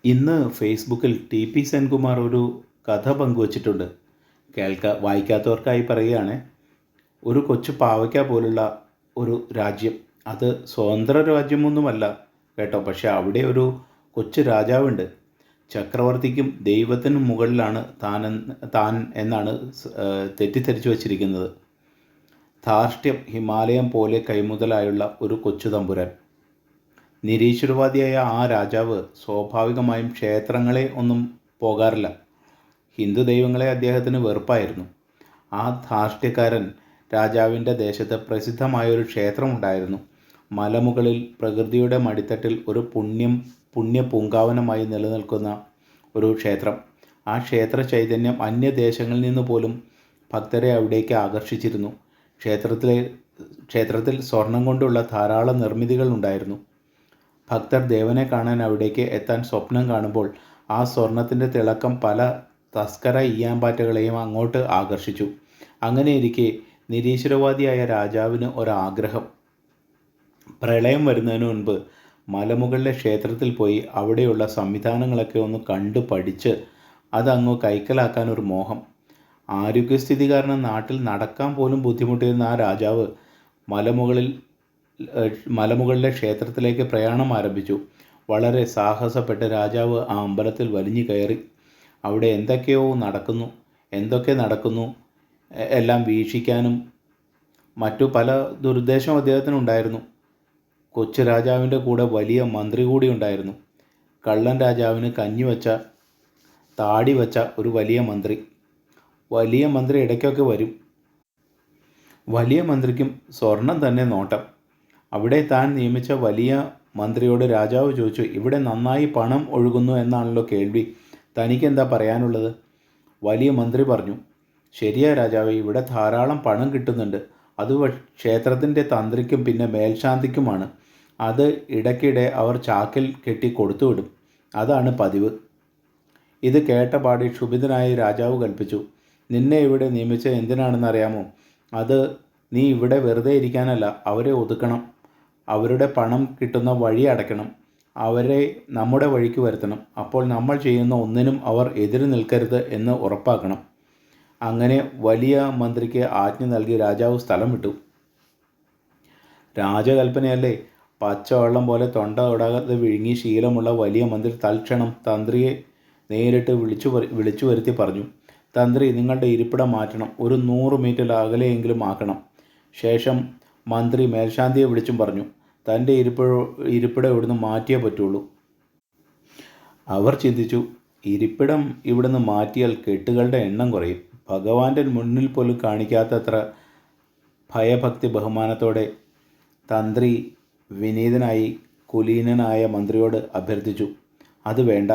ഇന്ന് ഫേസ്ബുക്കിൽ ടി.പി. സെൻകുമാർ ഒരു കഥ പങ്കുവച്ചിട്ടുണ്ട്. വായിക്കാത്തവർക്കായി പറയുകയാണ്. ഒരു കൊച്ചു പാവയ്ക്ക പോലുള്ള ഒരു രാജ്യം, അത് സ്വതന്ത്ര രാജ്യമൊന്നുമല്ല കേട്ടോ, പക്ഷെ അവിടെ ഒരു കൊച്ചു രാജാവുണ്ട്. ചക്രവർത്തിക്കും ദൈവത്തിനും മുകളിലാണ് താൻ എന്നാണ് തെറ്റിദ്ധരിച്ചു വച്ചിരിക്കുന്നത്. ധാർഷ്ട്യം ഹിമാലയം പോലെ കൈമുതലായുള്ള ഒരു കൊച്ചു തമ്പുരാൻ. നിരീശ്വരവാദിയായ ആ രാജാവ് സ്വാഭാവികമായും ക്ഷേത്രങ്ങളെ ഒന്നും പോകാറില്ല. ഹിന്ദു ദൈവങ്ങളെ അദ്ദേഹത്തിന് വെറുപ്പായിരുന്നു. ആ ധാർഷ്ട്യക്കാരൻ രാജാവിൻ്റെ ദേശത്ത് പ്രസിദ്ധമായൊരു ക്ഷേത്രമുണ്ടായിരുന്നു. മലമുകളിൽ പ്രകൃതിയുടെ മടിത്തട്ടിൽ ഒരു പുണ്യ പൂങ്കാവനമായി നിലനിൽക്കുന്ന ഒരു ക്ഷേത്രം. ആ ക്ഷേത്ര ചൈതന്യം അന്യദേശങ്ങളിൽ നിന്ന് പോലും ഭക്തരെ അവിടേക്ക് ആകർഷിച്ചിരുന്നു. ക്ഷേത്രത്തിൽ സ്വർണം കൊണ്ടുള്ള ധാരാളം നിർമ്മിതികൾ ഉണ്ടായിരുന്നു. ഭക്തർ ദേവനെ കാണാൻ അവിടേക്ക് എത്താൻ സ്വപ്നം കാണുമ്പോൾ ആ സ്വർണത്തിൻ്റെ തിളക്കം പല തസ്കര ഈയാമ്പാറ്റകളെയും അങ്ങോട്ട് ആകർഷിച്ചു. അങ്ങനെയിരിക്കെ നിരീശ്വരവാദിയായ രാജാവിന് ഒരാഗ്രഹം. പ്രളയം വരുന്നതിന് മുൻപ് മലമുകളിലെ ക്ഷേത്രത്തിൽ പോയി അവിടെയുള്ള സംവിധാനങ്ങളൊക്കെ ഒന്ന് കണ്ടു പഠിച്ച് അതങ്ങ് കൈക്കലാക്കാൻ ഒരു മോഹം. ആരോഗ്യസ്ഥിതി കാരണം നാട്ടിൽ നടക്കാൻ പോലും ബുദ്ധിമുട്ടിയിരുന്ന ആ രാജാവ് മലമുകളിലെ ക്ഷേത്രത്തിലേക്ക് പ്രയാണം ആരംഭിച്ചു. വളരെ സാഹസപ്പെട്ട് രാജാവ് ആ അമ്പലത്തിൽ വലിഞ്ഞു കയറി. അവിടെ എന്തൊക്കെ നടക്കുന്നു എല്ലാം വീക്ഷിക്കാനും മറ്റു പല ദുരുദ്ദേശവും അദ്ദേഹത്തിനുണ്ടായിരുന്നു. കൊച്ചു രാജാവിൻ്റെ കൂടെ വലിയ മന്ത്രി കൂടി ഉണ്ടായിരുന്നു. കള്ളൻ രാജാവിന് താടി വച്ച ഒരു വലിയ മന്ത്രി ഇടയ്ക്കൊക്കെ വരും. വലിയ മന്ത്രിക്കും സ്വർണം തന്നെ നോട്ടം. അവിടെ താൻ നിയമിച്ച വലിയ മന്ത്രിയോട് രാജാവ് ചോദിച്ചു, ഇവിടെ നന്നായി പണം ഒഴുകുന്നു എന്നാണല്ലോ കേൾവി, തനിക്കെന്താ പറയാനുള്ളത്? വലിയ മന്ത്രി പറഞ്ഞു, ശരിയാ രാജാവേ, ഇവിടെ ധാരാളം പണം കിട്ടുന്നുണ്ട്. അത് ക്ഷേത്രത്തിൻ്റെ തന്ത്രിക്കും പിന്നെ മേൽശാന്തിക്കുമാണ്. അത് ഇടയ്ക്കിടെ അവർ ചാക്കിൽ കെട്ടി കൊടുത്തുവിടും. അതാണ് പതിവ്. ഇത് കേട്ടപാടി ക്ഷുഭിതനായ രാജാവ് കൽപ്പിച്ചു, നിന്നെ ഇവിടെ നിയമിച്ചത് എന്തിനാണെന്നറിയാമോ? അത് നീ ഇവിടെ വെറുതെ ഇരിക്കാനല്ല, അവരെ ഒതുക്കണം. അവരുടെ പണം കിട്ടുന്ന വഴി അടയ്ക്കണം. അവരെ നമ്മുടെ വഴിക്ക് വരുത്തണം. അപ്പോൾ നമ്മൾ ചെയ്യുന്ന ഒന്നിനും അവർ എതിര് നിൽക്കരുത് എന്ന് ഉറപ്പാക്കണം. അങ്ങനെ വലിയ മന്ത്രിക്ക് ആജ്ഞ നൽകി രാജാവ് സ്ഥലം വിട്ടു. രാജകൽപ്പനയല്ലേ? പച്ചവെള്ളം പോലെ തൊണ്ട തൊടാതെ വിഴുങ്ങി ശീലമുള്ള വലിയ മന്ത്രി തൽക്ഷണം തന്ത്രിയെ നേരിട്ട് വിളിച്ചു വരുത്തി പറഞ്ഞു, തന്ത്രി, നിങ്ങളുടെ ഇരിപ്പിടം മാറ്റണം. ഒരു 100 മീറ്റർ അകലെയെങ്കിലും ആക്കണം. ശേഷം മന്ത്രി മേൽശാന്തിയെ വിളിച്ചും പറഞ്ഞു, തൻ്റെ ഇരിപ്പിടം ഇവിടുന്ന് മാറ്റിയേ പറ്റുള്ളൂ. അവർ ചിന്തിച്ചു, ഇരിപ്പിടം ഇവിടുന്ന് മാറ്റിയാൽ കെട്ടുകളുടെ എണ്ണം കുറയും. ഭഗവാന്റെ മുന്നിൽ പോലും കാണിക്കാത്തത്ര ഭയഭക്തി ബഹുമാനത്തോടെ തന്ത്രി വിനീതനായി കുലീനനായ മന്ത്രിയോട് അഭ്യർത്ഥിച്ചു, അത് വേണ്ട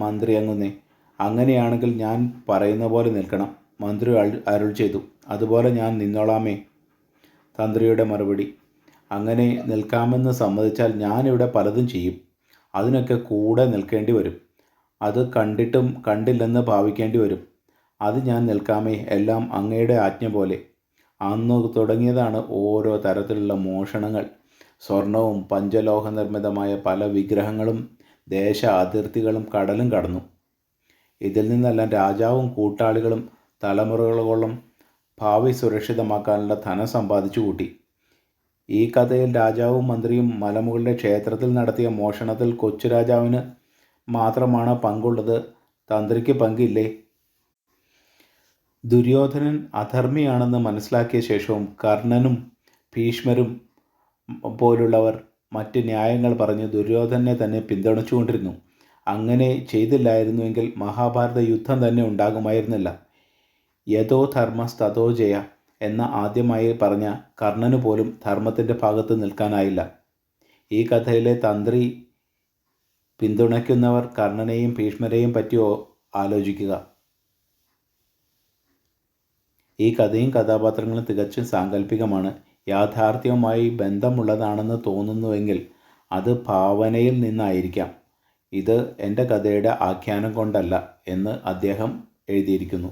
മന്ത്രി അങ്ങുന്നേ, അങ്ങനെയാണെങ്കിൽ ഞാൻ പറയുന്ന പോലെ നിൽക്കണം. മന്ത്രി അരുൾ ചെയ്തു, അതുപോലെ ഞാൻ നിന്നോളാമേ. തന്ത്രിയുടെ മറുപടി, അങ്ങനെ നിൽക്കാമെന്ന് സമ്മതിച്ചാൽ ഞാനിവിടെ പലതും ചെയ്യും. അതിനൊക്കെ കൂടെ നിൽക്കേണ്ടി വരും. അത് കണ്ടിട്ടും കണ്ടില്ലെന്ന് ഭാവിക്കേണ്ടി വരും. അത് ഞാൻ നിൽക്കാമേ, എല്ലാം അങ്ങയുടെ ആജ്ഞ പോലെ. അന്ന് തുടങ്ങിയതാണ് ഓരോ തരത്തിലുള്ള മോഷണങ്ങൾ. സ്വർണവും പഞ്ചലോഹ നിർമ്മിതമായ പല വിഗ്രഹങ്ങളും ദേശ അതിർത്തികളും കടലും കടന്നു. ഇതിൽ നിന്നെല്ലാം രാജാവും കൂട്ടാളികളും തലമുറകളോളം ഭാവി സുരക്ഷിതമാക്കാനുള്ള ധനം സമ്പാദിച്ചു കൂട്ടി. ഈ കഥയിൽ രാജാവും മന്ത്രിയും മലമുകളിലെ ക്ഷേത്രത്തിൽ നടത്തിയ മോഷണത്തിൽ കൊച്ചു രാജാവിന് മാത്രമാണ് പങ്കുള്ളത്, തന്ത്രിക്ക് പങ്കില്ലേ? ദുര്യോധനൻ അധർമ്മിയാണെന്ന് മനസ്സിലാക്കിയ ശേഷവും കർണനും ഭീഷ്മരും പോലുള്ളവർ മറ്റ് ന്യായങ്ങൾ പറഞ്ഞ് ദുര്യോധനെ തന്നെ പിന്തുണച്ചുകൊണ്ടിരുന്നു. അങ്ങനെ ചെയ്തില്ലായിരുന്നുവെങ്കിൽ മഹാഭാരത യുദ്ധം തന്നെ ഉണ്ടാകുമായിരുന്നില്ല. യഥോ ധർമ്മസ്തഥോ ജയ എന്ന ആദ്യമായി പറഞ്ഞ കർണന് പോലും ധർമ്മത്തിൻ്റെ ഭാഗത്ത് നിൽക്കാനായില്ല. ഈ കഥയിലെ തന്ത്രി പിന്തുണയ്ക്കുന്നവർ കർണനെയും ഭീഷ്മരെയും പറ്റിയോ ആലോചിക്കുക. ഈ കഥയും കഥാപാത്രങ്ങളും തികച്ചും സാങ്കല്പികമാണ്. യാഥാർത്ഥ്യവുമായി ബന്ധമുള്ളതാണെന്ന് തോന്നുന്നുവെങ്കിൽ അത് ഭാവനയിൽ നിന്നായിരിക്കാം. ഇത് എൻ്റെ കഥയുടെ ആഖ്യാനം കൊണ്ടല്ല എന്ന് അദ്ദേഹം എഴുതിയിരിക്കുന്നു.